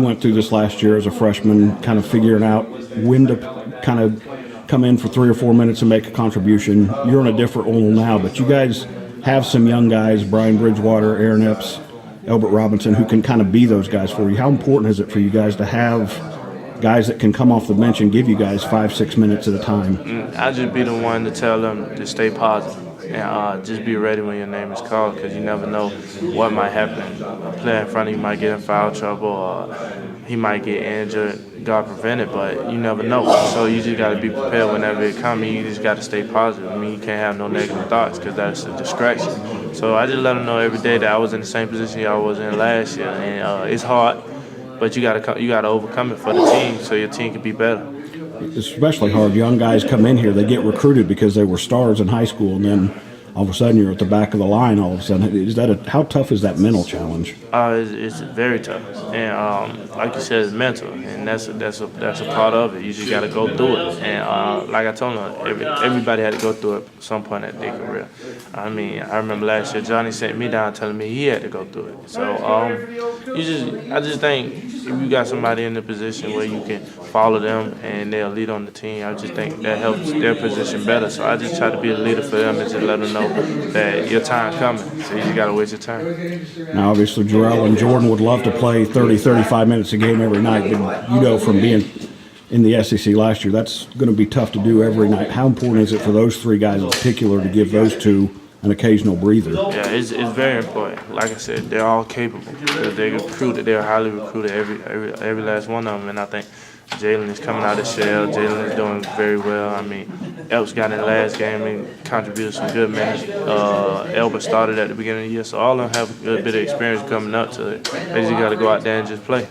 went through this last year as a freshman, kind of figuring out when to kind of come in for 3 or 4 minutes and make a contribution. You're on a different role now, but you guys have some young guys, Brian Bridgewater, Aaron Epps, Albert Robinson, who can kind of be those guys for you. How important is it for you guys to have guys that can come off the bench and give you guys 5-6 minutes at a time? I'll just be the one to tell them to stay positive and just be ready when your name is called, because you never know what might happen. A player in front of you might get in foul trouble, or he might get injured, God prevent it, but you never know. So you just got to be prepared whenever it comes. You just got to stay positive. I mean, you can't have no negative thoughts, because that's a distraction. So I just let them know every day that I was in the same position I was in last year, and it's hard, but you got to overcome it for the team, so your team can be better. It's especially hard. Young guys come in here, they get recruited because they were stars in high school, and then all of a sudden you're at the back of the line. All of a sudden, how tough is that mental challenge? It's very tough, and like you said, it's mental, and that's a part of it. You just got to go through it, and like I told them, everybody had to go through it at some point in their career. I mean, I remember last year Johnny sent me down telling me he had to go through it. So I just think if you got somebody in the position where you can follow them and they'll lead on the team, I just think that helps their position better. So I just try to be a leader for them and just let them know that your time's coming, so you just got to wait your turn. Now, obviously, Jarrell and Jordan would love to play 30, 35 minutes a game every night, but you know from being in the SEC last year, that's going to be tough to do every night. How important is it for those three guys in particular to give those two an occasional breather? Yeah, it's very important. Like I said, they're all capable. They're highly recruited, every last one of them, and I think Jalen is coming out of shell. Jalen is doing very well. I mean, Elps got in the last game and contributed some good minutes. Albert started at the beginning of the year, so all of them have a good bit of experience coming up to it. They just got to go out there and just play.